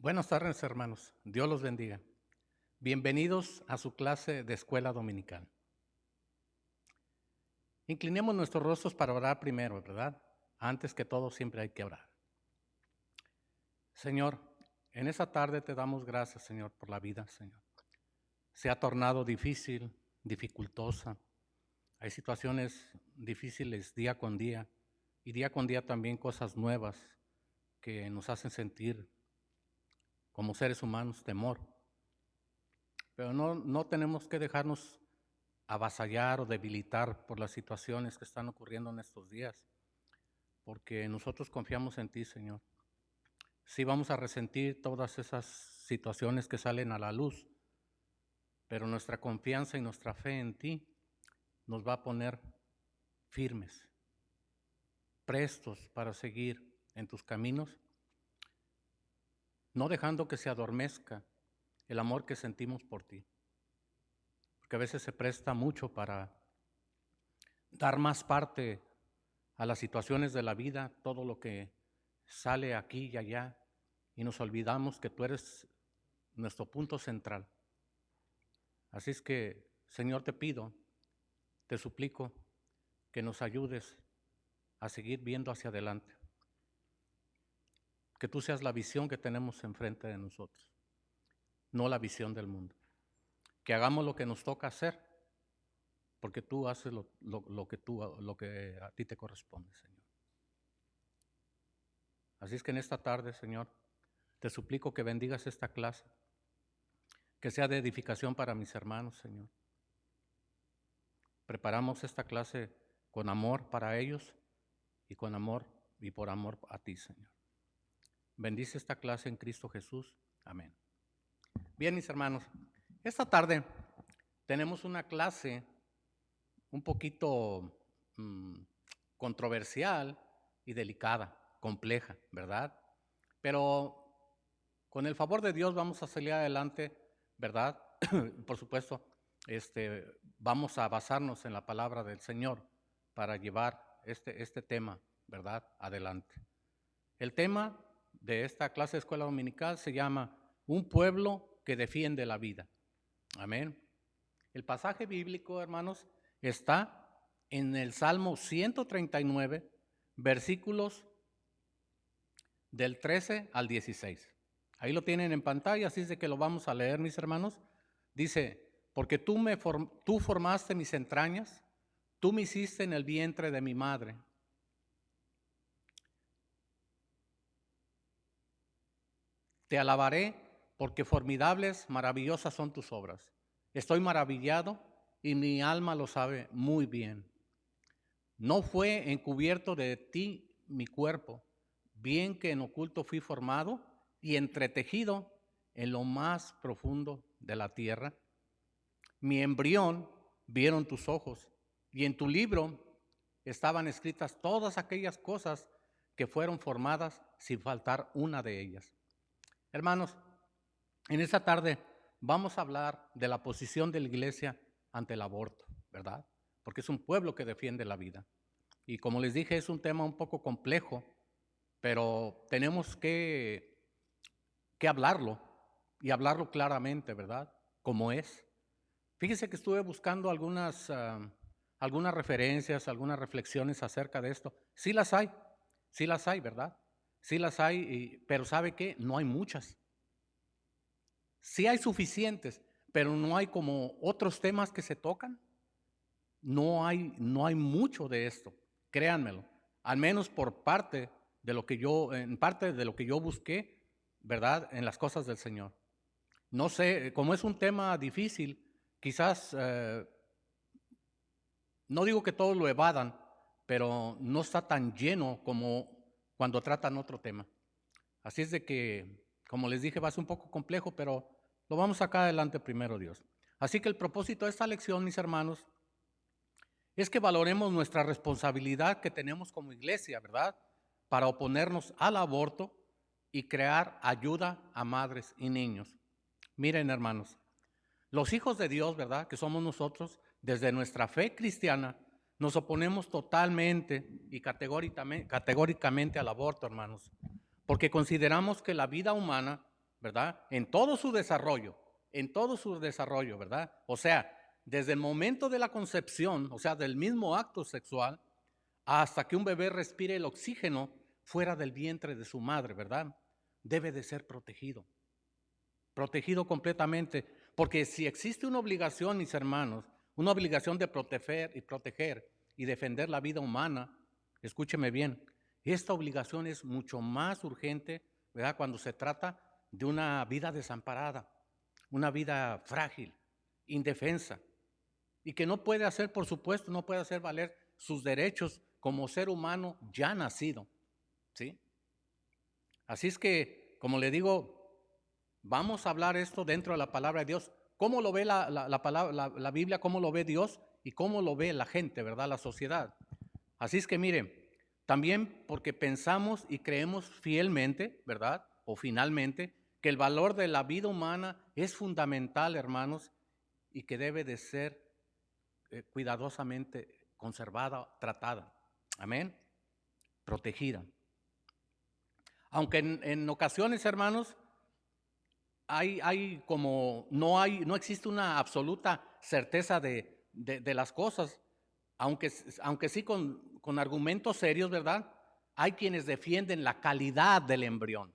Buenas tardes, hermanos. Dios los bendiga. Bienvenidos a su clase de escuela dominical. Inclinemos nuestros rostros para orar primero, ¿verdad? Antes que todo, siempre hay que orar. Señor, en esta tarde te damos gracias, Señor, por la vida, Señor. Se ha tornado difícil, dificultosa. Hay situaciones difíciles día con día y día con día también cosas nuevas que nos hacen sentir como seres humanos temor. Pero no tenemos que dejarnos avasallar o debilitar por las situaciones que están ocurriendo en estos días, porque nosotros confiamos en ti, Señor. Sí vamos a resentir todas esas situaciones que salen a la luz, pero nuestra confianza y nuestra fe en ti nos va a poner firmes, prestos para seguir en tus caminos, no dejando que se adormezca el amor que sentimos por ti, porque a veces se presta mucho para dar más parte a las situaciones de la vida, todo lo que sale aquí y allá, y nos olvidamos que tú eres nuestro punto central. Así es que, Señor, te pido, te suplico que nos ayudes a seguir viendo hacia adelante, que tú seas la visión que tenemos enfrente de nosotros, no la visión del mundo, que hagamos lo que nos toca hacer, porque tú haces lo que a ti te corresponde, Señor. Así es que en esta tarde, Señor, te suplico que bendigas esta clase, que sea de edificación para mis hermanos, Señor. Preparamos esta clase con amor para ellos y con amor y por amor a ti, Señor. Bendice esta clase en Cristo Jesús. Amén. Bien, mis hermanos, esta tarde tenemos una clase un poquito controversial y delicada, compleja, ¿verdad? Pero con el favor de Dios vamos a salir adelante, ¿verdad? Por supuesto, vamos a basarnos en la palabra del Señor para llevar este tema, ¿verdad?, adelante. El tema de esta clase de escuela dominical se llama Un pueblo que defiende la vida. Amén. El pasaje bíblico, hermanos, está en el Salmo 139, versículos del 13 al 16. Ahí lo tienen en pantalla, así es de que lo vamos a leer, mis hermanos. Dice, porque tú formaste mis entrañas, tú me hiciste en el vientre de mi madre. Te alabaré porque formidables, maravillosas son tus obras. Estoy maravillado y mi alma lo sabe muy bien. No fue encubierto de ti mi cuerpo, bien que en oculto fui formado y entretejido en lo más profundo de la tierra. Mi embrión vieron tus ojos y en tu libro estaban escritas todas aquellas cosas que fueron formadas sin faltar una de ellas. Hermanos, en esta tarde vamos a hablar de la posición de la iglesia ante el aborto, ¿verdad? Porque es un pueblo que defiende la vida. Y como les dije, es un tema un poco complejo, pero tenemos que hablarlo y hablarlo claramente, ¿verdad? Como es. Fíjese que estuve buscando algunas referencias, algunas reflexiones acerca de esto. Sí las hay, ¿verdad? Sí las hay, pero ¿sabe qué? No hay muchas. Sí hay suficientes, pero no hay como otros temas que se tocan. No hay mucho de esto, créanmelo, al menos por parte de lo que yo busqué, ¿verdad? En las cosas del Señor. No sé, como es un tema difícil, quizás, no digo que todos lo evadan, pero no está tan lleno como cuando tratan otro tema. Así es de que, como les dije, va a ser un poco complejo, pero lo vamos a sacar adelante primero, Dios. Así que el propósito de esta lección, mis hermanos, es que valoremos nuestra responsabilidad que tenemos como iglesia, ¿verdad? Para oponernos al aborto y crear ayuda a madres y niños. Miren, hermanos, los hijos de Dios, ¿verdad?, que somos nosotros, desde nuestra fe cristiana, nos oponemos totalmente y categóricamente al aborto, hermanos, porque consideramos que la vida humana ¿verdad? En todo su desarrollo, ¿verdad? O sea, desde el momento de la concepción, o sea, del mismo acto sexual, hasta que un bebé respire el oxígeno fuera del vientre de su madre, ¿verdad? Debe de ser protegido completamente, porque si existe una obligación, mis hermanos, una obligación de proteger y defender la vida humana, escúcheme bien, esta obligación es mucho más urgente, ¿verdad? Cuando se trata de una vida desamparada, una vida frágil, indefensa, y que no puede hacer, por supuesto, no puede hacer valer sus derechos como ser humano ya nacido, ¿sí? Así es que, como le digo, vamos a hablar esto dentro de la palabra de Dios. ¿Cómo lo ve la Biblia? ¿Cómo lo ve Dios? Y cómo lo ve la gente, ¿verdad? La sociedad. Así es que mire, también porque pensamos y creemos fielmente, ¿verdad? O finalmente, que el valor de la vida humana es fundamental, hermanos, y que debe de ser cuidadosamente conservada, tratada. Amén. Protegida. Aunque en ocasiones, hermanos, no existe una absoluta certeza de las cosas, aunque sí con argumentos serios, ¿verdad? Hay quienes defienden la calidad del embrión.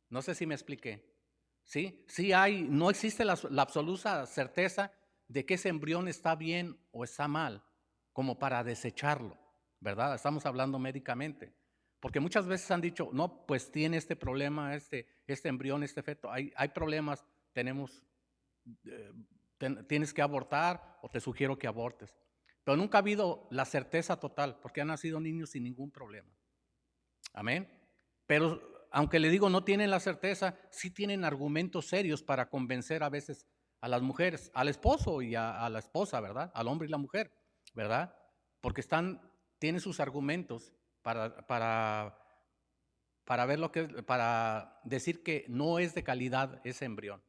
No sé si me expliqué. Sí, no existe la absoluta certeza de que ese embrión está bien o está mal, como para desecharlo, ¿verdad? Estamos hablando médicamente. Porque muchas veces han dicho, no, pues tiene este problema, este embrión, este feto, hay problemas, tienes que abortar o te sugiero que abortes. Pero nunca ha habido la certeza total, porque han nacido niños sin ningún problema. Amén. Pero aunque le digo no tienen la certeza, sí tienen argumentos serios para convencer a veces a las mujeres, al esposo y a la esposa, ¿verdad? Al hombre y la mujer, ¿verdad? Porque tienen sus argumentos para ver para decir que no es de calidad ese embrión.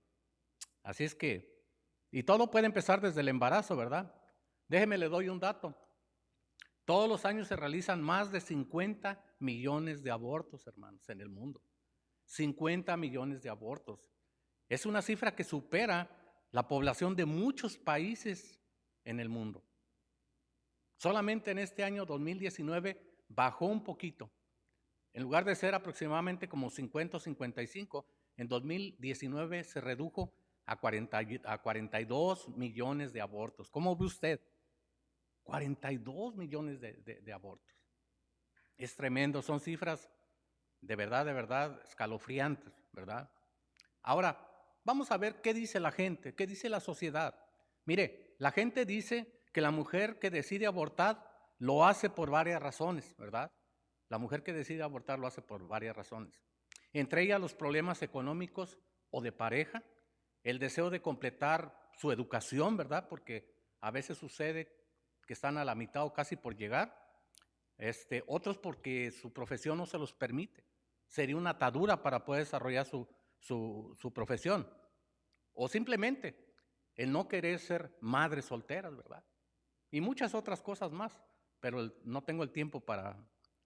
Así es que, y todo puede empezar desde el embarazo, ¿verdad? Déjeme, le doy un dato. Todos los años se realizan más de 50 millones de abortos, hermanos, en el mundo. 50 millones de abortos. Es una cifra que supera la población de muchos países en el mundo. Solamente en este año 2019 bajó un poquito. En lugar de ser aproximadamente como 50 o 55, en 2019 se redujo a 42 millones de abortos. ¿Cómo ve usted? 42 millones de abortos. Es tremendo, son cifras de verdad escalofriantes, ¿verdad? Ahora, vamos a ver qué dice la gente, qué dice la sociedad. Mire, la gente dice que la mujer que decide abortar lo hace por varias razones, ¿verdad? La mujer que decide abortar lo hace por varias razones. Entre ellas los problemas económicos o de pareja, el deseo de completar su educación, ¿verdad? Porque a veces sucede que están a la mitad o casi por llegar. Otros porque su profesión no se los permite. Sería una atadura para poder desarrollar su profesión. O simplemente el no querer ser madres solteras, ¿verdad? Y muchas otras cosas más, pero no tengo el tiempo para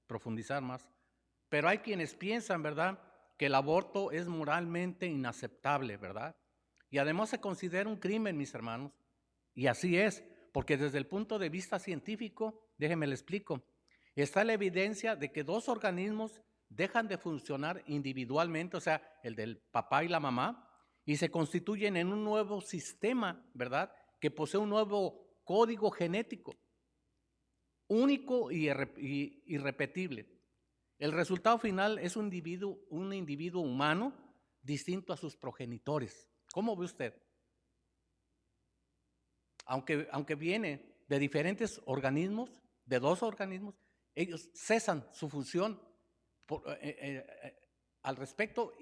profundizar más. Pero hay quienes piensan, ¿verdad?, que el aborto es moralmente inaceptable, ¿verdad? Y además se considera un crimen, mis hermanos. Y así es, porque desde el punto de vista científico, déjenme le explico, está la evidencia de que dos organismos dejan de funcionar individualmente, o sea, el del papá y la mamá, y se constituyen en un nuevo sistema, ¿verdad?, que posee un nuevo código genético, único y irrepetible. El resultado final es un individuo humano distinto a sus progenitores. ¿Cómo ve usted? Aunque viene de diferentes organismos, de dos organismos, ellos cesan su función al respecto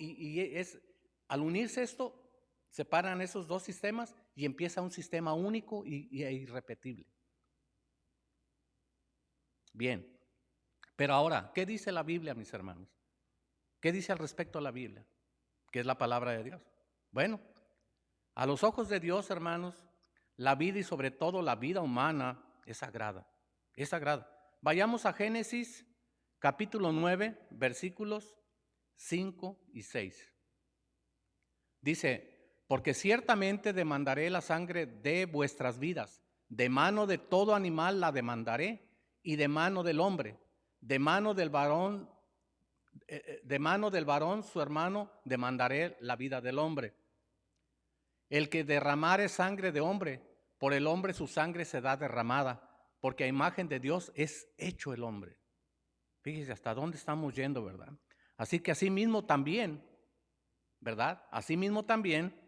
al unirse esto, separan esos dos sistemas y empieza un sistema único e irrepetible. Bien, pero ahora, ¿qué dice la Biblia, mis hermanos? ¿Qué dice al respecto la Biblia? ¿Qué es la palabra de Dios? Bueno, a los ojos de Dios, hermanos, la vida y sobre todo la vida humana es sagrada, es sagrada. Vayamos a Génesis capítulo 9, versículos 5 y 6. Dice, porque ciertamente demandaré la sangre de vuestras vidas, de mano de todo animal la demandaré, y de mano del hombre, de mano del varón, su hermano, demandaré la vida del hombre. El que derramare sangre de hombre, por el hombre su sangre será derramada, porque a imagen de Dios es hecho el hombre. Fíjese hasta dónde estamos yendo, ¿verdad? Así que asimismo también, ¿verdad? Asimismo también,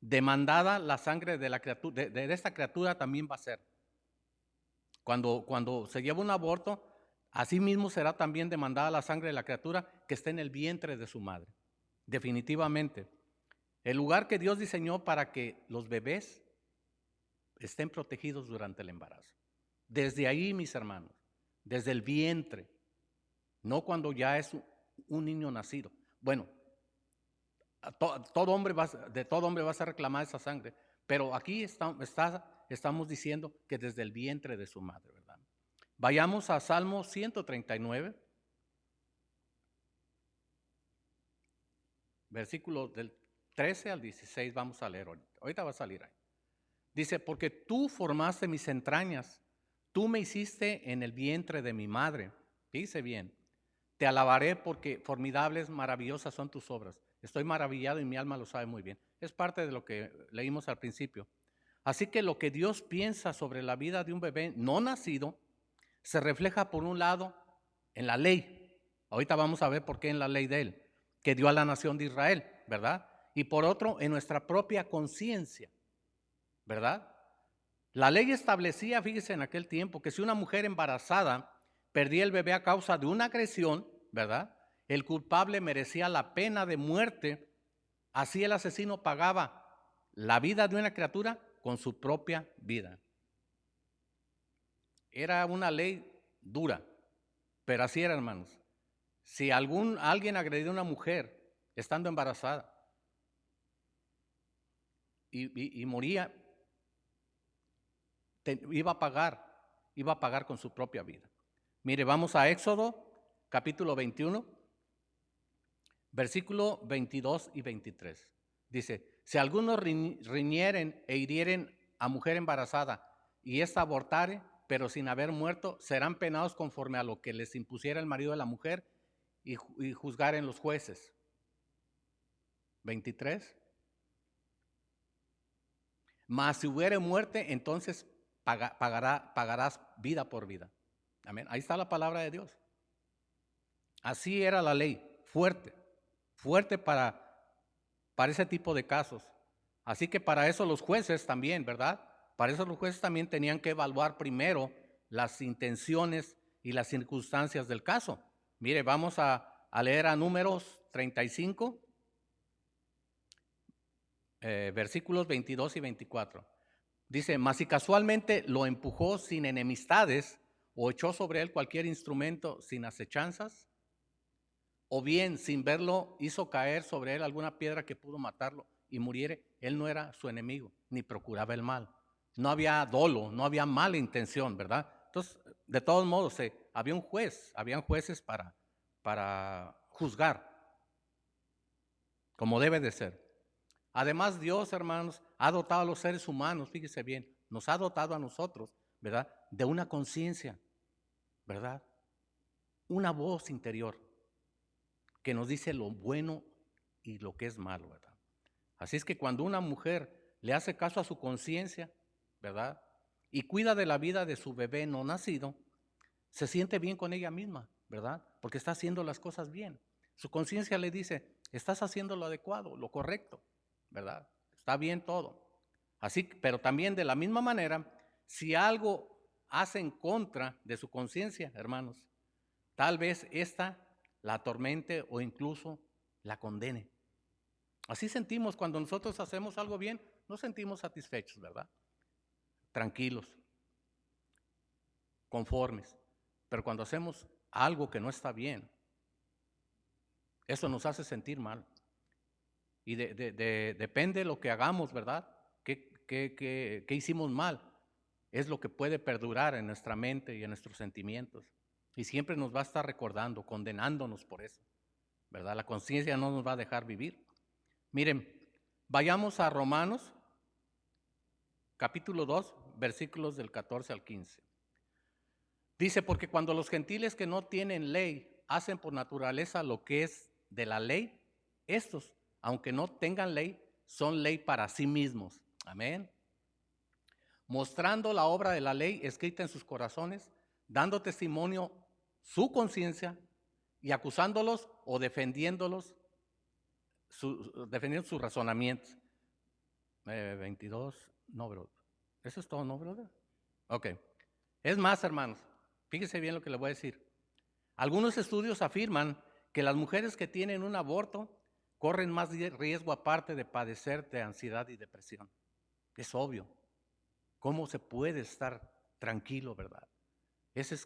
demandada la sangre de la criatura, de esta criatura también va a ser. Cuando se lleva un aborto, asimismo será también demandada la sangre de la criatura que está en el vientre de su madre. Definitivamente. El lugar que Dios diseñó para que los bebés estén protegidos durante el embarazo. Desde ahí, mis hermanos, desde el vientre, no cuando ya es un niño nacido. Bueno, de todo hombre va a ser reclamada esa sangre, pero aquí estamos diciendo que desde el vientre de su madre, ¿verdad? Vayamos a Salmo 139, versículos del 13 al 16, vamos a leer ahorita. Ahorita va a salir ahí. Dice, porque tú formaste mis entrañas, tú me hiciste en el vientre de mi madre. Dice bien, te alabaré porque formidables, maravillosas son tus obras. Estoy maravillado y mi alma lo sabe muy bien. Es parte de lo que leímos al principio. Así que lo que Dios piensa sobre la vida de un bebé no nacido se refleja por un lado en la ley. Ahorita vamos a ver por qué en la ley de él, que dio a la nación de Israel, ¿verdad? Y por otro, en nuestra propia conciencia, ¿verdad? La ley establecía, fíjese en aquel tiempo, que si una mujer embarazada perdía el bebé a causa de una agresión, ¿verdad? El culpable merecía la pena de muerte. Así el asesino pagaba la vida de una criatura con su propia vida. Era una ley dura, pero así era, hermanos. Si alguien agredía a una mujer estando embarazada y moría, iba a pagar con su propia vida. Mire, vamos a Éxodo, capítulo 21, versículo 22 y 23. Dice, si algunos riñeren e hirieren a mujer embarazada y ésta abortare, pero sin haber muerto, serán penados conforme a lo que les impusiera el marido de la mujer y juzgaren los jueces. 23. Mas si hubiere muerte, entonces pagarás vida por vida. Amén. Ahí está la palabra de Dios. Así era la ley, fuerte para ese tipo de casos. Así que para eso los jueces también, ¿verdad? Para eso los jueces también tenían que evaluar primero las intenciones y las circunstancias del caso. Mire, vamos a leer a Números 35, versículos 22 y 24. Dice, mas si casualmente lo empujó sin enemistades o echó sobre él cualquier instrumento sin acechanzas, o bien sin verlo hizo caer sobre él alguna piedra que pudo matarlo y muriere, él no era su enemigo, ni procuraba el mal. No había dolo, no había mala intención, ¿verdad? Entonces, de todos modos, habían jueces para juzgar, como debe de ser. Además, Dios, hermanos, ha dotado a los seres humanos, fíjese bien, nos ha dotado a nosotros, ¿verdad? De una conciencia, ¿verdad? Una voz interior que nos dice lo bueno y lo que es malo, ¿verdad? Así es que cuando una mujer le hace caso a su conciencia, ¿verdad? Y cuida de la vida de su bebé no nacido, se siente bien con ella misma, ¿verdad? Porque está haciendo las cosas bien. Su conciencia le dice, estás haciendo lo adecuado, lo correcto, ¿verdad? Está bien todo. Así, pero también de la misma manera, si algo hace en contra de su conciencia, hermanos, tal vez esta la atormente o incluso la condene. Así sentimos cuando nosotros hacemos algo bien, nos sentimos satisfechos, ¿verdad? Tranquilos, conformes. Pero cuando hacemos algo que no está bien, eso nos hace sentir mal. Y depende de lo que hagamos, ¿verdad? ¿Qué hicimos mal? Es lo que puede perdurar en nuestra mente y en nuestros sentimientos. Y siempre nos va a estar recordando, condenándonos por eso, ¿verdad? La conciencia no nos va a dejar vivir. Miren, Vayamos a Romanos, capítulo 2, versículos del 14 al 15. Dice, porque cuando los gentiles que no tienen ley hacen por naturaleza lo que es de la ley, estos, aunque no tengan ley, son ley para sí mismos. Amén. Mostrando la obra de la ley escrita en sus corazones, dando testimonio su conciencia y acusándolos o defendiéndolos, defendiendo sus razonamientos. 22, no, bro. Eso es todo, ¿no, brother? Ok. Es más, hermanos, fíjense bien lo que les voy a decir. Algunos estudios afirman que las mujeres que tienen un aborto corren más riesgo aparte de padecer de ansiedad y depresión. Es obvio. ¿Cómo se puede estar tranquilo, verdad? Ese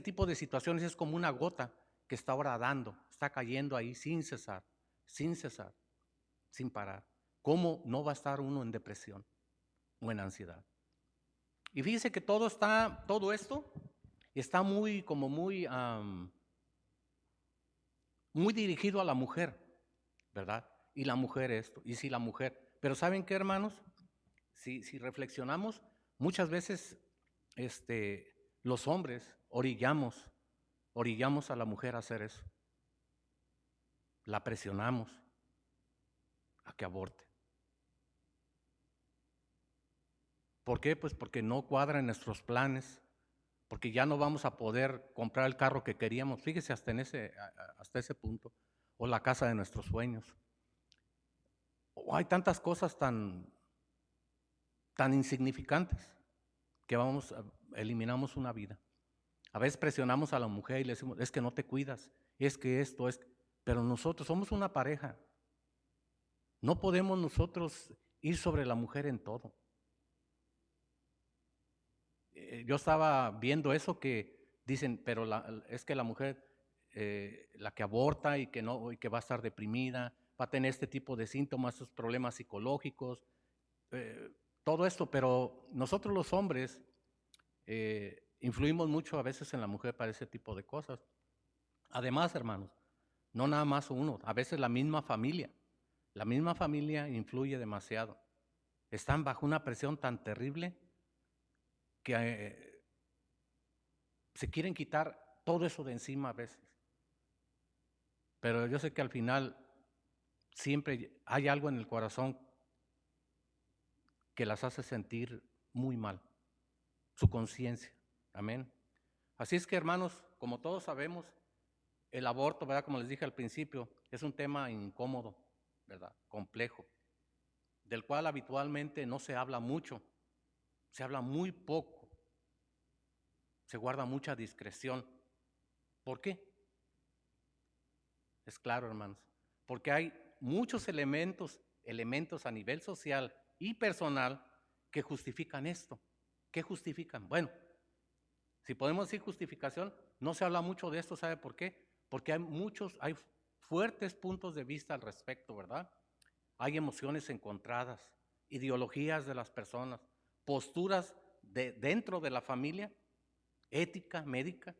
tipo de situaciones es como una gota que está ahora dando, está cayendo ahí sin cesar, sin parar. ¿Cómo no va a estar uno en depresión o en ansiedad? Y fíjese que todo esto está muy dirigido a la mujer, ¿verdad? Y la mujer esto, y si la mujer. Pero ¿saben qué, hermanos? Si reflexionamos, muchas veces los hombres orillamos a la mujer a hacer eso. La presionamos a que aborte. ¿Por qué? Pues porque no cuadra en nuestros planes, porque ya no vamos a poder comprar el carro que queríamos. Fíjese hasta ese punto. O la casa de nuestros sueños. O hay tantas cosas tan insignificantes que eliminamos una vida. A veces presionamos a la mujer y le decimos, es que no te cuidas, es que esto es... Pero nosotros somos una pareja. No podemos nosotros ir sobre la mujer en todo. Yo estaba viendo eso que dicen, pero es que la mujer, la que aborta y que va a estar deprimida, va a tener este tipo de síntomas, estos problemas psicológicos, todo esto, pero nosotros los hombres influimos mucho a veces en la mujer para ese tipo de cosas. Además, hermanos, no nada más uno, a veces la misma familia influye demasiado. Están bajo una presión tan terrible que se quieren quitar todo eso de encima a veces. Pero yo sé que al final siempre hay algo en el corazón que las hace sentir muy mal, su conciencia. Amén. Así es que, hermanos, como todos sabemos, el aborto, ¿verdad? Como les dije al principio, es un tema incómodo, ¿verdad? Complejo, del cual habitualmente no se habla mucho, se habla muy poco, se guarda mucha discreción. ¿Por qué? Es claro, hermanos, porque hay muchos elementos a nivel social y personal que justifican esto. ¿Qué justifican? Bueno, si podemos decir justificación, no se habla mucho de esto, ¿sabe por qué? Porque hay fuertes puntos de vista al respecto, ¿verdad? Hay emociones encontradas, ideologías de las personas, posturas dentro de la familia, ética, médica,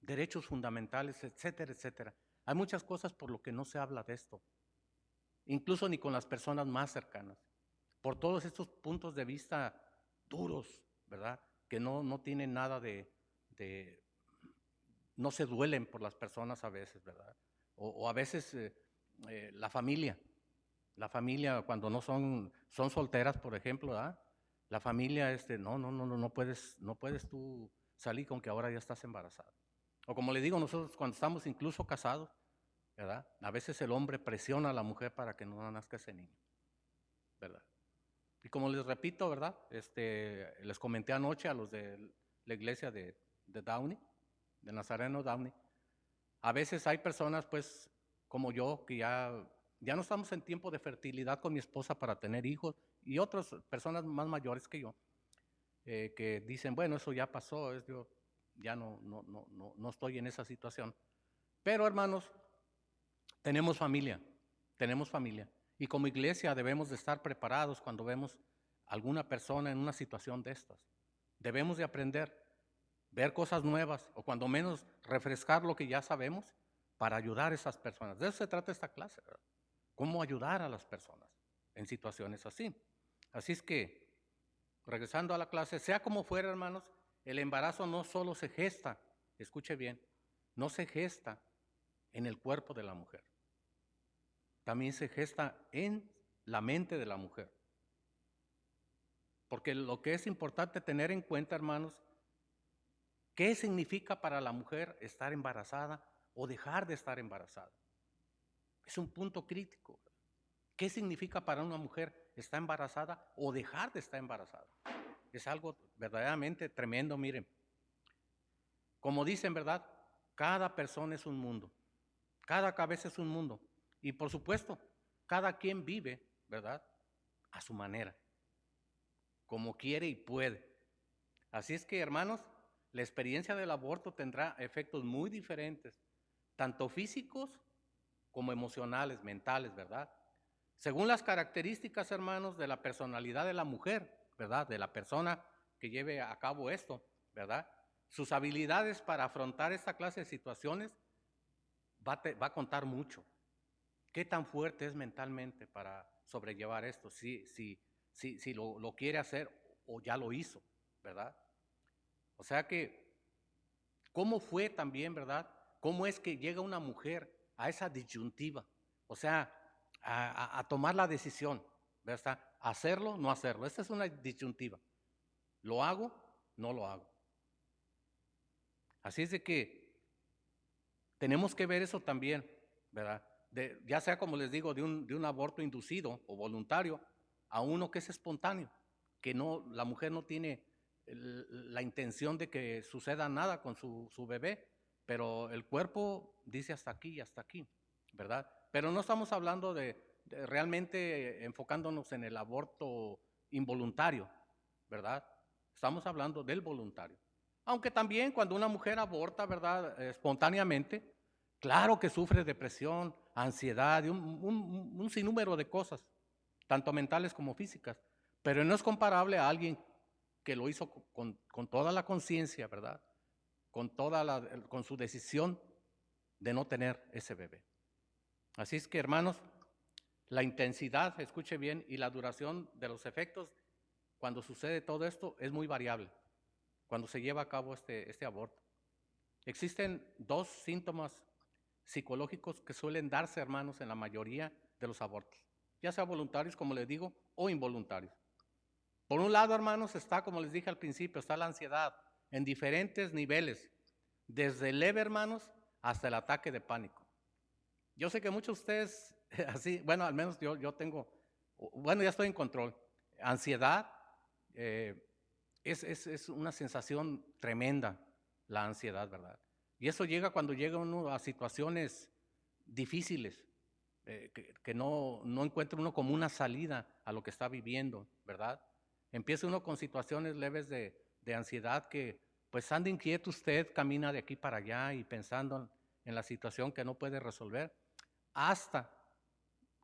derechos fundamentales, etcétera, etcétera. Hay muchas cosas por lo que no se habla de esto, incluso ni con las personas más cercanas, por todos estos puntos de vista duros, ¿verdad? Que no tienen nada no se duelen por las personas a veces, ¿verdad? O a veces la familia cuando no son solteras, por ejemplo, ¿verdad? La familia, no puedes tú salir con que ahora ya estás embarazada. O como le digo, nosotros cuando estamos incluso casados, ¿verdad? A veces el hombre presiona a la mujer para que no nazca ese niño, ¿verdad? Y como les repito, ¿verdad? Les comenté anoche a los de la iglesia de Downey, de Nazareno Downey, a veces hay personas, pues, como yo, que ya no estamos en tiempo de fertilidad con mi esposa para tener hijos, y otras personas más mayores que yo, que dicen, bueno, eso ya pasó, yo ya no estoy en esa situación. Pero, hermanos, tenemos familia, y como iglesia debemos de estar preparados cuando vemos alguna persona en una situación de estas. Debemos de aprender, ver cosas nuevas, o cuando menos refrescar lo que ya sabemos, para ayudar a esas personas. De eso se trata esta clase, ¿verdad? Cómo ayudar a las personas en situaciones así. Así es que, regresando a la clase, sea como fuera, hermanos, el embarazo no solo se gesta, escuche bien, no se gesta en el cuerpo de la mujer, también se gesta en la mente de la mujer. Porque lo que es importante tener en cuenta, hermanos, ¿qué significa para la mujer estar embarazada o dejar de estar embarazada? Es un punto crítico. ¿Qué significa para una mujer estar embarazada o dejar de estar embarazada? Es algo verdaderamente tremendo, miren. Como dicen, ¿verdad? Cada persona es un mundo. Cada cabeza es un mundo. Y por supuesto, cada quien vive, ¿verdad? A su manera, como quiere y puede. Así es que, hermanos, la experiencia del aborto tendrá efectos muy diferentes, tanto físicos como emocionales, mentales, ¿verdad? Según las características, hermanos, de la personalidad de la mujer, ¿verdad? De la persona que lleve a cabo esto, ¿verdad? Sus habilidades para afrontar esta clase de situaciones va a contar mucho. ¿Qué tan fuerte es mentalmente para sobrellevar esto? Si lo quiere hacer o ya lo hizo, ¿verdad? O sea que, ¿cómo fue también, verdad? ¿Cómo es que llega una mujer a esa disyuntiva? O sea, a tomar la decisión, ¿verdad? Hacerlo, no hacerlo. Esta es una disyuntiva. ¿Lo hago? No lo hago. Así es de que tenemos que ver eso también, ¿verdad? Ya sea, como les digo, de un aborto inducido o voluntario a uno que es espontáneo, que no, la mujer no tiene la intención de que suceda nada con su bebé, pero el cuerpo dice hasta aquí y hasta aquí, ¿verdad? Pero no estamos hablando de realmente enfocándonos en el aborto involuntario, ¿verdad? Estamos hablando del voluntario. Aunque también cuando una mujer aborta, ¿verdad? Espontáneamente, claro que sufre depresión, ansiedad y un sinnúmero de cosas, tanto mentales como físicas, pero no es comparable a alguien que lo hizo con toda la conciencia, ¿verdad? Con su decisión de no tener ese bebé. Así es que, hermanos, la intensidad, escuche bien, y la duración de los efectos cuando sucede todo esto es muy variable, cuando se lleva a cabo este aborto. Existen dos síntomas psicológicos que suelen darse, hermanos, en la mayoría de los abortos, ya sea voluntarios, como les digo, o involuntarios. Por un lado, hermanos, está, como les dije al principio, está la ansiedad en diferentes niveles, desde leve, hermanos, hasta el ataque de pánico. Yo sé que muchos de ustedes, así, bueno, al menos yo tengo, bueno, ya estoy en control. Ansiedad es una sensación tremenda, la ansiedad, ¿verdad? Y eso llega cuando llega uno a situaciones difíciles, que no encuentra uno como una salida a lo que está viviendo, ¿verdad? Empieza uno con situaciones leves de ansiedad que, pues anda inquieto usted, camina de aquí para allá y pensando en la situación que no puede resolver, hasta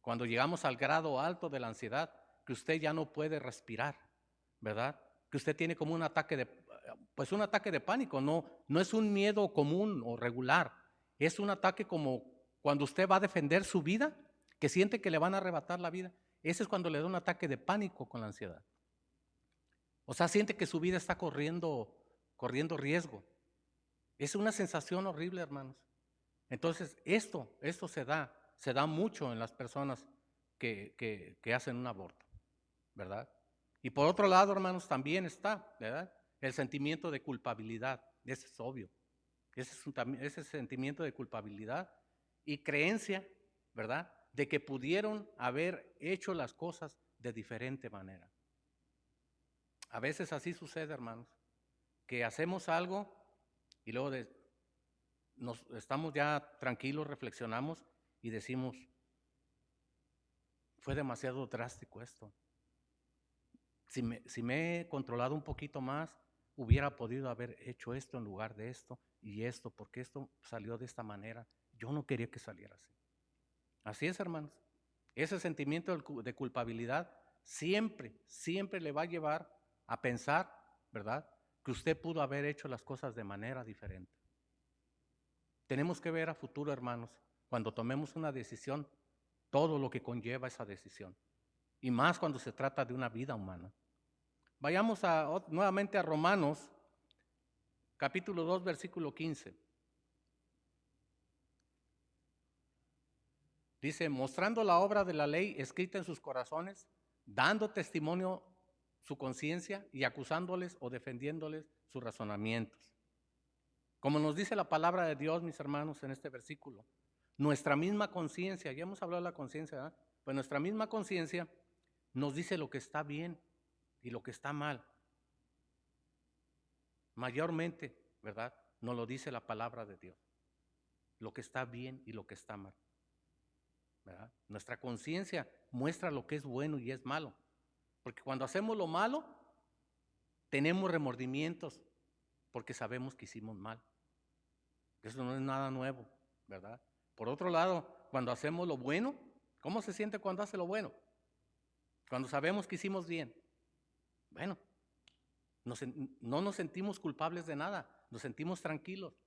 cuando llegamos al grado alto de la ansiedad, que usted ya no puede respirar, ¿verdad? Que usted tiene como un ataque de pánico, no es un miedo común o regular, es un ataque como cuando usted va a defender su vida, que siente que le van a arrebatar la vida. Ese es cuando le da un ataque de pánico con la ansiedad. O sea, siente que su vida está corriendo riesgo. Es una sensación horrible, hermanos. Entonces, esto se da mucho en las personas que hacen un aborto, ¿verdad? Y por otro lado, hermanos, también está, ¿verdad? El sentimiento de culpabilidad, ese es obvio. Ese sentimiento de culpabilidad y creencia, ¿verdad? De que pudieron haber hecho las cosas de diferente manera. A veces así sucede, hermanos, que hacemos algo y luego estamos ya tranquilos, reflexionamos y decimos, fue demasiado drástico esto. Si me he controlado un poquito más, hubiera podido haber hecho esto en lugar de esto y esto, porque esto salió de esta manera. Yo no quería que saliera así. Así es, hermanos. Ese sentimiento de culpabilidad siempre le va a llevar a pensar, ¿verdad?, que usted pudo haber hecho las cosas de manera diferente. Tenemos que ver a futuro, hermanos, cuando tomemos una decisión, todo lo que conlleva esa decisión. Y más cuando se trata de una vida humana. Vayamos nuevamente a Romanos, capítulo 2, versículo 15. Dice, mostrando la obra de la ley escrita en sus corazones, dando testimonio su conciencia y acusándoles o defendiéndoles sus razonamientos. Como nos dice la palabra de Dios, mis hermanos, en este versículo, nuestra misma conciencia, ya hemos hablado de la conciencia, ¿verdad? Pues nuestra misma conciencia nos dice lo que está bien y lo que está mal. Mayormente, ¿verdad? Nos lo dice la palabra de Dios. Lo que está bien y lo que está mal. ¿Verdad? Nuestra conciencia muestra lo que es bueno y es malo. Porque cuando hacemos lo malo, tenemos remordimientos porque sabemos que hicimos mal. Eso no es nada nuevo, ¿verdad? Por otro lado, cuando hacemos lo bueno, ¿cómo se siente cuando hace lo bueno? Cuando sabemos que hicimos bien. Bueno, no nos sentimos culpables de nada, nos sentimos tranquilos.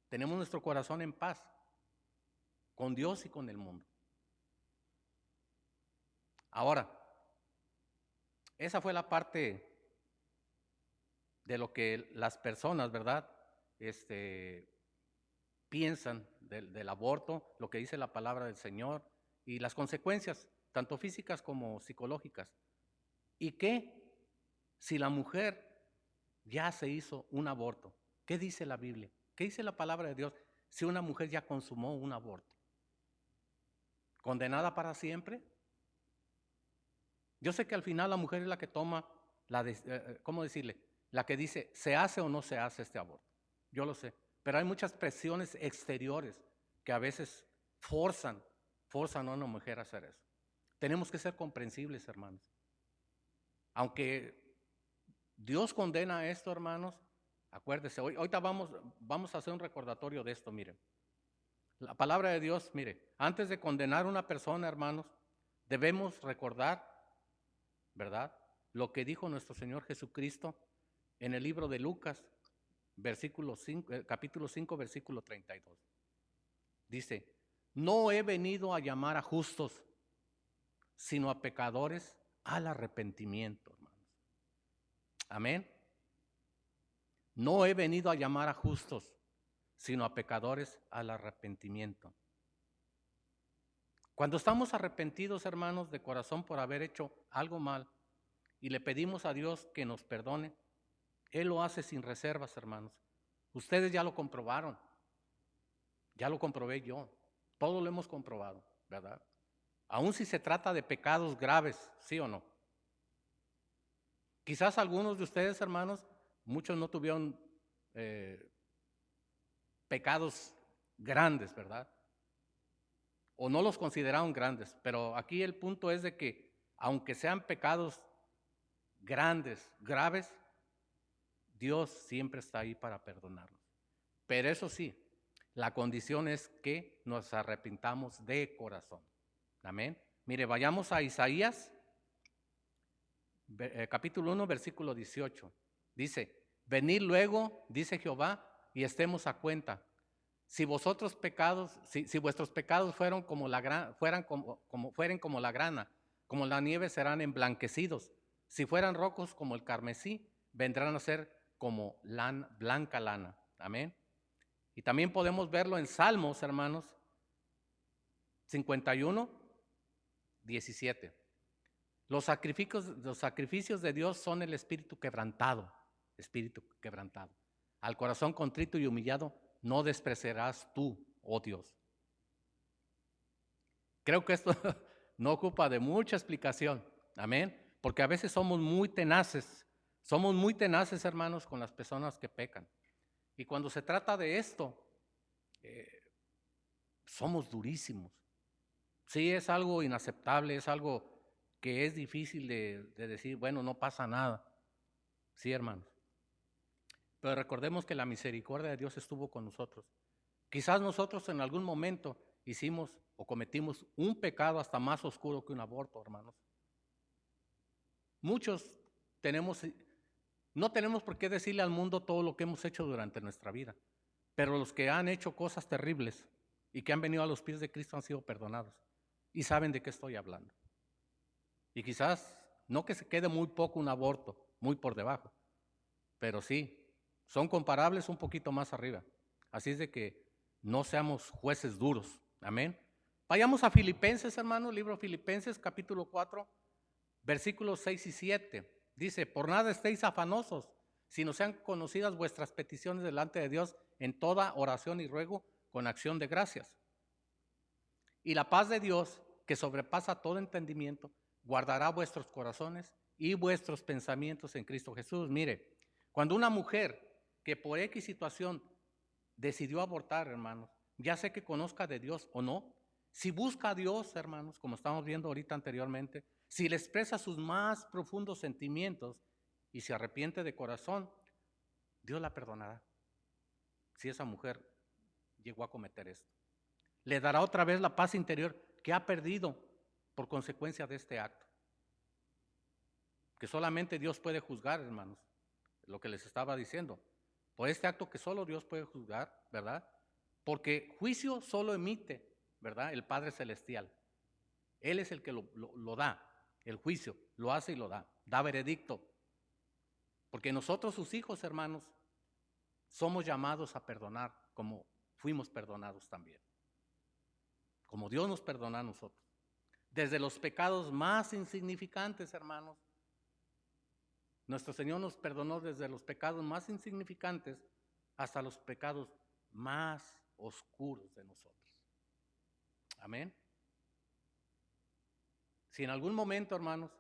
Tenemos nuestro corazón en paz con Dios y con el mundo. Ahora, esa fue la parte de lo que las personas, ¿verdad? Piensan del aborto, lo que dice la palabra del Señor y las consecuencias, tanto físicas como psicológicas. ¿Y qué si la mujer ya se hizo un aborto? ¿Qué dice la Biblia? ¿Qué dice la palabra de Dios si una mujer ya consumó un aborto? ¿Condenada para siempre? Yo sé que al final la mujer es la que toma ¿cómo decirle? La que dice, ¿se hace o no se hace este aborto? Yo lo sé, pero hay muchas presiones exteriores que a veces forzan a una mujer a hacer eso. Tenemos que ser comprensibles, hermanos. Aunque Dios condena esto, hermanos, acuérdese, ahorita vamos a hacer un recordatorio de esto, miren. La palabra de Dios, mire, antes de condenar a una persona, hermanos, debemos recordar, ¿verdad?, lo que dijo nuestro Señor Jesucristo en el libro de Lucas, capítulo 5, versículo 32. Dice, no he venido a llamar a justos, sino a pecadores al arrepentimiento, hermanos. Amén. No he venido a llamar a justos, sino a pecadores al arrepentimiento. Cuando estamos arrepentidos, hermanos, de corazón por haber hecho algo mal y le pedimos a Dios que nos perdone, Él lo hace sin reservas, hermanos. Ustedes ya lo comprobaron, ya lo comprobé yo, todo lo hemos comprobado, ¿verdad? Aun si se trata de pecados graves, ¿sí o no? Quizás algunos de ustedes, hermanos, muchos no tuvieron pecados grandes, ¿verdad? O no los consideraron grandes, pero aquí el punto es de que aunque sean pecados grandes, graves, Dios siempre está ahí para perdonarlos. Pero eso sí, la condición es que nos arrepintamos de corazón. Amén. Mire, vayamos a Isaías, capítulo 1, versículo 18. Dice, venid luego, dice Jehová, y estemos a cuenta. Si vuestros pecados fueran como la grana, como la nieve serán emblanquecidos. Si fueran rojos como el carmesí, vendrán a ser como blanca lana. Amén. Y también podemos verlo en Salmos, hermanos, 51, 17. Los sacrificios de Dios son el espíritu quebrantado. Al corazón contrito y humillado no despreciarás tú, oh Dios. Creo que esto no ocupa de mucha explicación, amén, porque a veces somos muy tenaces, hermanos, con las personas que pecan. Y cuando se trata de esto, somos durísimos. Sí, es algo inaceptable, es algo que es difícil de decir, bueno, no pasa nada. Sí, hermanos. Pero recordemos que la misericordia de Dios estuvo con nosotros. Quizás nosotros en algún momento hicimos o cometimos un pecado hasta más oscuro que un aborto, hermanos. Muchos no tenemos por qué decirle al mundo todo lo que hemos hecho durante nuestra vida. pero los que han hecho cosas terribles y que han venido a los pies de Cristo han sido perdonados y saben de qué estoy hablando. Y quizás no que se quede muy poco un aborto, muy por debajo, pero sí, son comparables un poquito más arriba. Así es de que no seamos jueces duros. Amén. Vayamos a Filipenses, hermano, libro Filipenses, capítulo 4, versículos 6 y 7. Dice, por nada estéis afanosos, sino sean conocidas vuestras peticiones delante de Dios en toda oración y ruego con acción de gracias. Y la paz de Dios, que sobrepasa todo entendimiento, guardará vuestros corazones y vuestros pensamientos en Cristo Jesús. Mire, cuando una mujer que por X situación decidió abortar, hermanos, ya sé que conozca de Dios o no, si busca a Dios, hermanos, como estamos viendo ahorita anteriormente, si le expresa sus más profundos sentimientos y se arrepiente de corazón, Dios la perdonará. Si esa mujer llegó a cometer esto, le dará otra vez la paz interior que ha perdido por consecuencia de este acto. Que solamente Dios puede juzgar, hermanos, lo que les estaba diciendo. Por este acto que solo Dios puede juzgar, ¿verdad? Porque juicio solo emite, ¿verdad? El Padre Celestial. Él es el que lo da, el juicio, lo hace y lo da veredicto. Porque nosotros, sus hijos, hermanos, somos llamados a perdonar como fuimos perdonados también. Como Dios nos perdona a nosotros. Desde los pecados más insignificantes, hermanos. Nuestro Señor nos perdonó desde los pecados más insignificantes hasta los pecados más oscuros de nosotros. Amén. Si en algún momento, hermanos,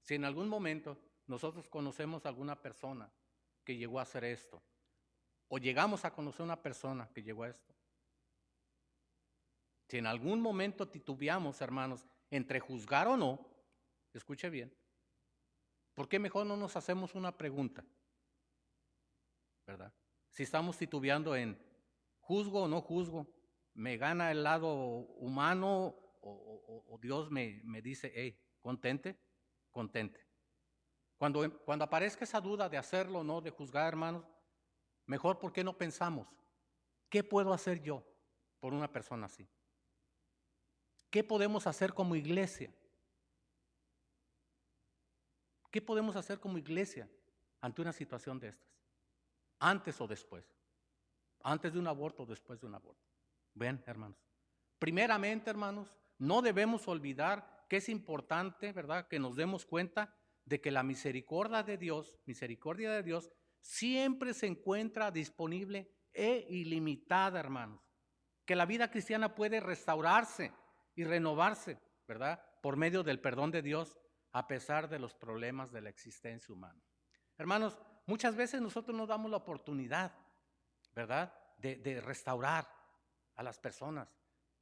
si en algún momento nosotros conocemos a alguna persona que llegó a hacer esto, o llegamos a conocer a una persona que llegó a esto, si en algún momento titubeamos, hermanos, entre juzgar o no, escuche bien, ¿por qué mejor no nos hacemos una pregunta? ¿Verdad? Si estamos titubeando en juzgo o no juzgo, me gana el lado humano o Dios me dice, hey, contente. Cuando aparezca esa duda de hacerlo o no, de juzgar, hermanos, mejor, ¿por qué no pensamos? ¿Qué puedo hacer yo por una persona así? ¿Qué podemos hacer como iglesia? ¿Qué podemos hacer como iglesia ante una situación de estas? Antes o después. Antes de un aborto o después de un aborto. Ven, hermanos. Primeramente, hermanos, no debemos olvidar que es importante, ¿verdad?, que nos demos cuenta de que la misericordia de Dios, siempre se encuentra disponible e ilimitada, hermanos. Que la vida cristiana puede restaurarse y renovarse, ¿verdad?, por medio del perdón de Dios, a pesar de los problemas de la existencia humana. Hermanos, muchas veces nosotros nos damos la oportunidad, ¿verdad?, de restaurar a las personas.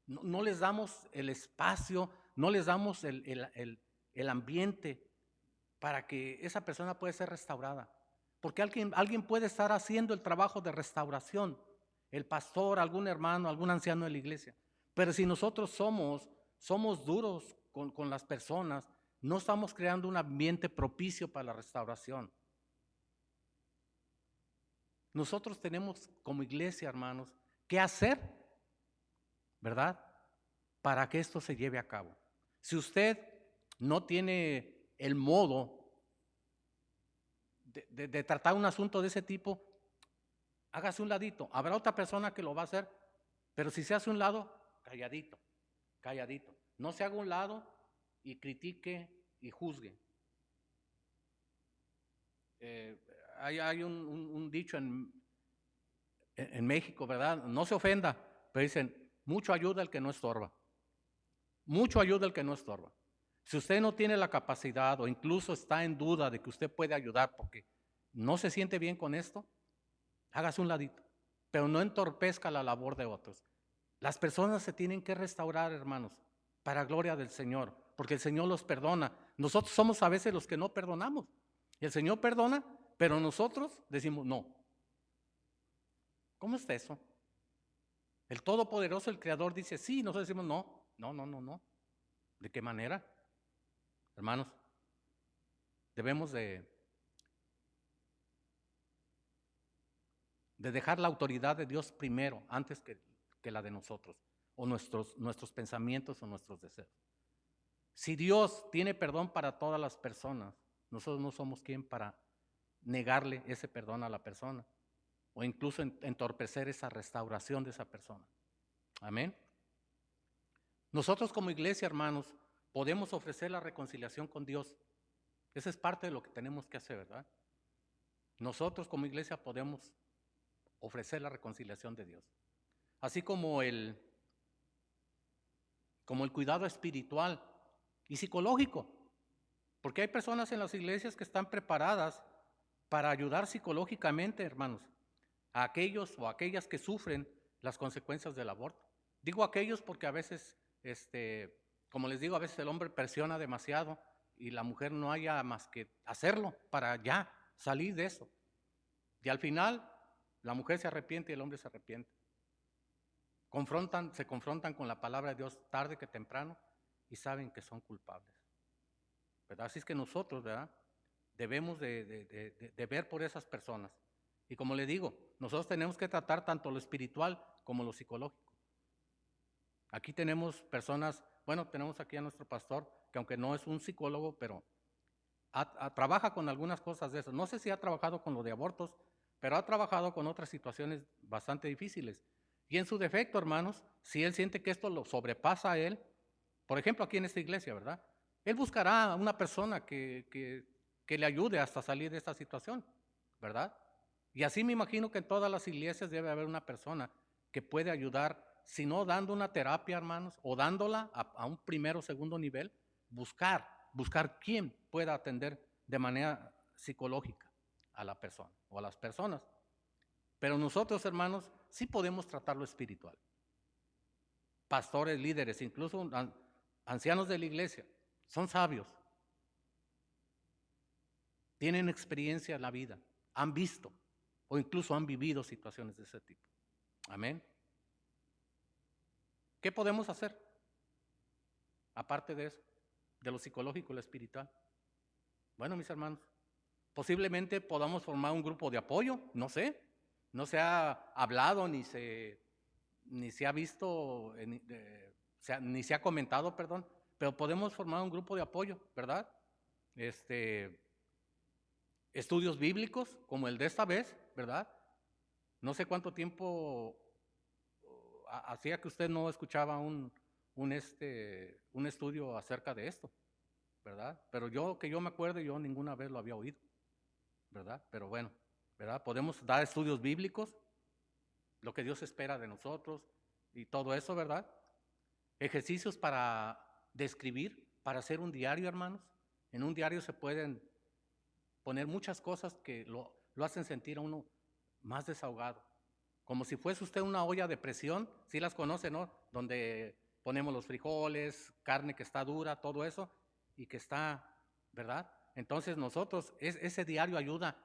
No les damos el espacio, no les damos el ambiente para que esa persona pueda ser restaurada. Porque alguien puede estar haciendo el trabajo de restauración, el pastor, algún hermano, algún anciano de la iglesia. Pero si nosotros somos duros con las personas, no estamos creando un ambiente propicio para la restauración. Nosotros tenemos como iglesia, hermanos, que hacer, ¿verdad?, para que esto se lleve a cabo. Si usted no tiene el modo de tratar un asunto de ese tipo, hágase un ladito. Habrá otra persona que lo va a hacer, pero si se hace un lado, calladito. No se haga un lado y critique y juzgue. Hay un dicho en México, ¿verdad? No se ofenda, pero dicen, mucho ayuda el que no estorba. Mucho ayuda el que no estorba. Si usted no tiene la capacidad o incluso está en duda de que usted puede ayudar porque no se siente bien con esto, hágase un ladito, pero no entorpezca la labor de otros. Las personas se tienen que restaurar, hermanos, para gloria del Señor, porque el Señor los perdona. Nosotros somos a veces los que no perdonamos. El Señor perdona, pero nosotros decimos no. ¿Cómo está eso? El Todopoderoso, el Creador, dice sí, nosotros decimos no. ¿De qué manera? Hermanos, debemos de de dejar la autoridad de Dios primero, antes que la de nosotros, o nuestros pensamientos o nuestros deseos. Si Dios tiene perdón para todas las personas, nosotros no somos quien para negarle ese perdón a la persona, o incluso entorpecer esa restauración de esa persona. Amén. Nosotros como iglesia, hermanos, podemos ofrecer la reconciliación con Dios. Esa es parte de lo que tenemos que hacer, ¿verdad? Nosotros como iglesia podemos ofrecer la reconciliación de Dios. Así como el cuidado espiritual y psicológico. Porque hay personas en las iglesias que están preparadas para ayudar psicológicamente, hermanos, a aquellos o aquellas que sufren las consecuencias del aborto. Digo aquellos porque a veces, como les digo, a veces el hombre presiona demasiado y la mujer no haya más que hacerlo para ya salir de eso. Y al final, la mujer se arrepiente y el hombre se arrepiente. Se confrontan con la palabra de Dios tarde que temprano y saben que son culpables, ¿verdad? Así es que nosotros, ¿verdad?, debemos de ver por esas personas. Y como le digo, nosotros tenemos que tratar tanto lo espiritual como lo psicológico. Aquí tenemos personas, bueno, tenemos aquí a nuestro pastor, que aunque no es un psicólogo, pero trabaja con algunas cosas de eso. No sé si ha trabajado con lo de abortos, pero ha trabajado con otras situaciones bastante difíciles. Y en su defecto, hermanos, si él siente que esto lo sobrepasa a él, por ejemplo, aquí en esta iglesia, ¿verdad?, él buscará a una persona que le ayude hasta salir de esta situación, ¿verdad? Y así me imagino que en todas las iglesias debe haber una persona que puede ayudar, si no dando una terapia, hermanos, o dándola a un primero o segundo nivel, buscar quién pueda atender de manera psicológica a la persona o a las personas. Pero nosotros, hermanos, sí podemos tratar lo espiritual. Pastores, líderes, incluso ancianos de la iglesia, son sabios, tienen experiencia en la vida, han visto o incluso han vivido situaciones de ese tipo. Amén. ¿Qué podemos hacer? Aparte de eso, de lo psicológico y lo espiritual. Bueno, mis hermanos, posiblemente podamos formar un grupo de apoyo, no sé. No se ha hablado ni se ha visto, ni se ha comentado, perdón, pero podemos formar un grupo de apoyo, ¿verdad? Estudios bíblicos, como el de esta vez, ¿verdad? No sé cuánto tiempo hacía que usted no escuchaba un estudio acerca de esto, ¿verdad? Pero que yo me acuerdo, yo ninguna vez lo había oído, ¿verdad? Pero bueno, ¿verdad? Podemos dar estudios bíblicos, lo que Dios espera de nosotros y todo eso, ¿verdad? Ejercicios para describir, para hacer un diario, hermanos. En un diario se pueden poner muchas cosas que lo hacen sentir a uno más desahogado. Como si fuese usted una olla de presión, sí las conoce, ¿no? Donde ponemos los frijoles, carne que está dura, todo eso, y que está, ¿verdad? Entonces nosotros, ese diario ayuda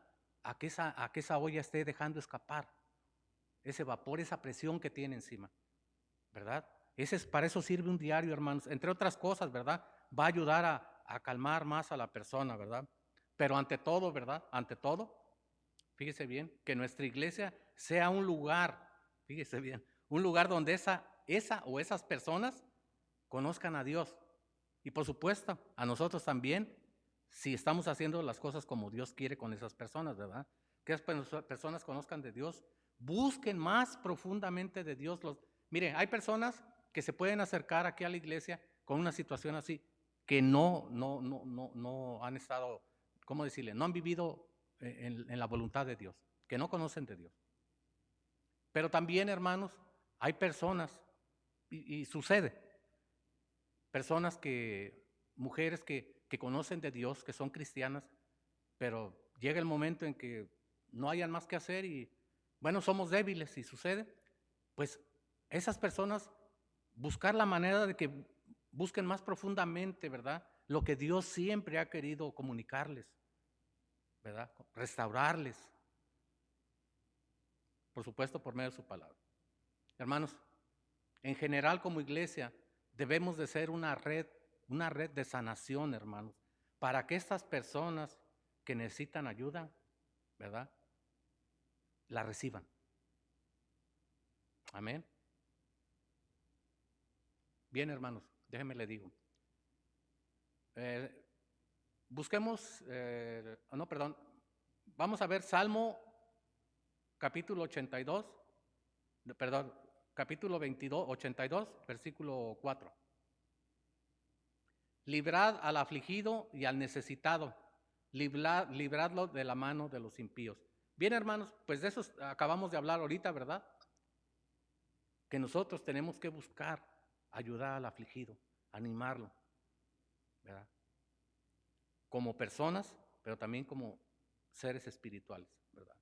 a que esa olla esté dejando escapar ese vapor, esa presión que tiene encima, ¿verdad? Para eso sirve un diario, hermanos. Entre otras cosas, ¿verdad? Va a ayudar a calmar más a la persona, ¿verdad? Pero ante todo, ¿verdad? Ante todo, fíjese bien, que nuestra iglesia sea un lugar, fíjese bien, un lugar donde esa o esas personas conozcan a Dios. Y por supuesto, a nosotros también, si estamos haciendo las cosas como Dios quiere con esas personas, ¿verdad? Que esas personas conozcan de Dios, busquen más profundamente de Dios. Mire, hay personas que se pueden acercar aquí a la iglesia con una situación así, que no han estado, ¿cómo decirle? No han vivido en la voluntad de Dios, que no conocen de Dios. Pero también, hermanos, hay personas, y sucede, personas mujeres que conocen de Dios, que son cristianas, pero llega el momento en que no hayan más que hacer y, bueno, somos débiles y sucede, pues esas personas buscar la manera de que busquen más profundamente, ¿verdad?, lo que Dios siempre ha querido comunicarles, ¿verdad?, restaurarles, por supuesto por medio de su palabra. Hermanos, en general como iglesia debemos de ser una red de sanación, hermanos, para que estas personas que necesitan ayuda, ¿verdad?, la reciban. Amén. Bien, hermanos, déjenme le digo. Busquemos, no, perdón, vamos a ver Salmo capítulo 82, perdón, capítulo 22, 82, versículo 4. Librad al afligido y al necesitado, libradlo de la mano de los impíos. Bien, hermanos, pues de eso acabamos de hablar ahorita, ¿verdad? Que nosotros tenemos que buscar ayudar al afligido, animarlo, ¿verdad? Como personas, pero también como seres espirituales, ¿verdad?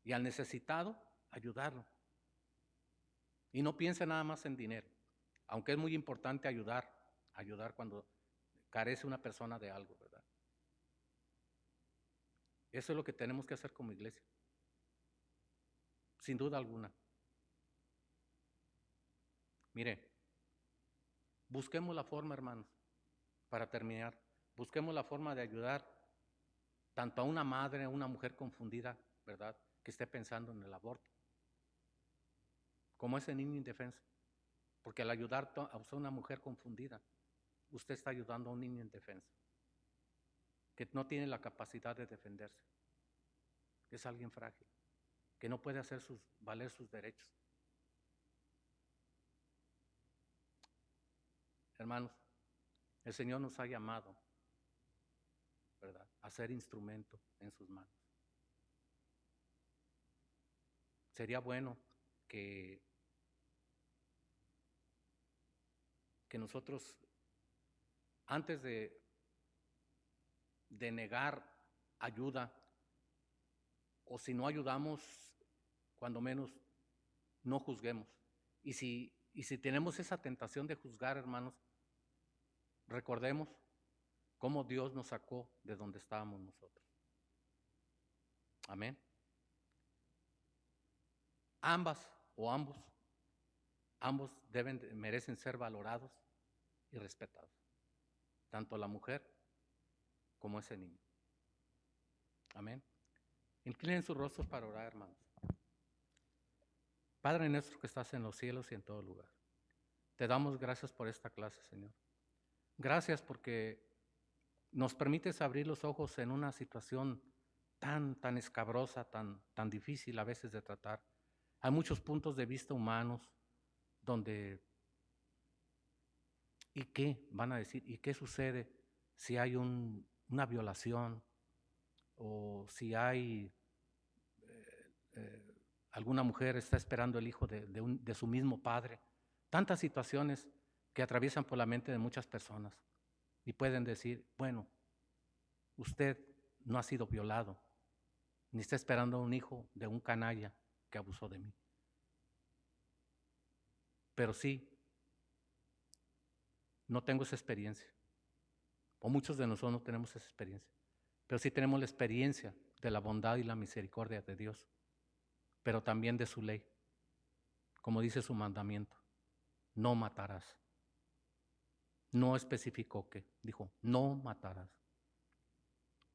Y al necesitado, ayudarlo. Y no piense nada más en dinero, aunque es muy importante ayudar cuando carece una persona de algo, ¿verdad? Eso es lo que tenemos que hacer como iglesia, sin duda alguna. Mire, busquemos la forma, hermanos, para terminar, busquemos la forma de ayudar tanto a una madre, a una mujer confundida, ¿verdad?, que esté pensando en el aborto, como ese niño indefenso. Porque al ayudar a una mujer confundida, usted está ayudando a un niño indefenso, que no tiene la capacidad de defenderse, que es alguien frágil, que no puede hacer valer sus derechos. Hermanos, el Señor nos ha llamado, ¿verdad?, a ser instrumento en sus manos. Sería bueno que nosotros, antes de negar ayuda, o si no ayudamos, cuando menos no juzguemos. Y si tenemos esa tentación de juzgar, hermanos, recordemos cómo Dios nos sacó de donde estábamos nosotros. Amén. Ambos merecen ser valorados y respetados, tanto la mujer como ese niño. Amén. Inclinen sus rostros para orar, hermanos. Padre nuestro que estás en los cielos y en todo lugar, te damos gracias por esta clase, Señor. Gracias porque nos permites abrir los ojos en una situación tan escabrosa, tan difícil a veces de tratar. Hay muchos puntos de vista humanos donde, ¿y qué van a decir? ¿Y qué sucede si hay una violación o si hay alguna mujer está esperando el hijo de su mismo padre? Tantas situaciones que atraviesan por la mente de muchas personas y pueden decir, bueno, usted no ha sido violado, ni está esperando un hijo de un canalla que abusó de mí. Pero sí, no tengo esa experiencia, o muchos de nosotros no tenemos esa experiencia, pero sí tenemos la experiencia de la bondad y la misericordia de Dios, pero también de su ley, como dice su mandamiento, no matarás. No especificó qué, dijo, no matarás.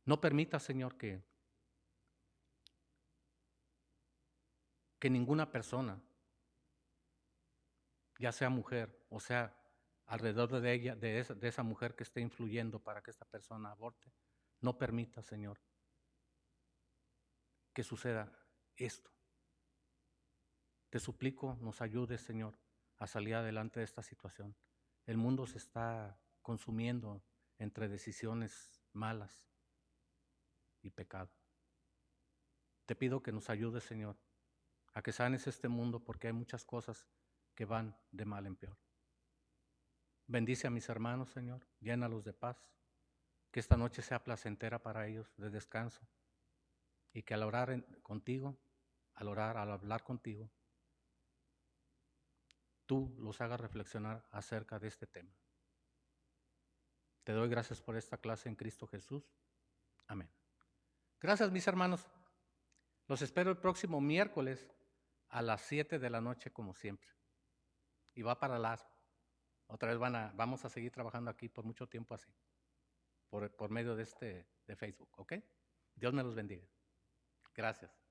No permita, Señor, que ninguna persona, ya sea mujer o sea alrededor de ella, de esa mujer que esté influyendo para que esta persona aborte, no permita, Señor, que suceda esto. Te suplico, nos ayudes, Señor, a salir adelante de esta situación. El mundo se está consumiendo entre decisiones malas y pecado. Te pido que nos ayudes, Señor, a que sanes este mundo porque hay muchas cosas que van de mal en peor. Bendice a mis hermanos, Señor, llénalos de paz, que esta noche sea placentera para ellos, de descanso, y que al orar contigo, al hablar contigo, tú los hagas reflexionar acerca de este tema. Te doy gracias por esta clase en Cristo Jesús. Amén. Gracias, mis hermanos. Los espero el próximo miércoles a las 7 de la noche, como siempre. Y va para otra vez vamos a seguir trabajando aquí por mucho tiempo así, por medio de Facebook, ¿ok? Dios me los bendiga. Gracias.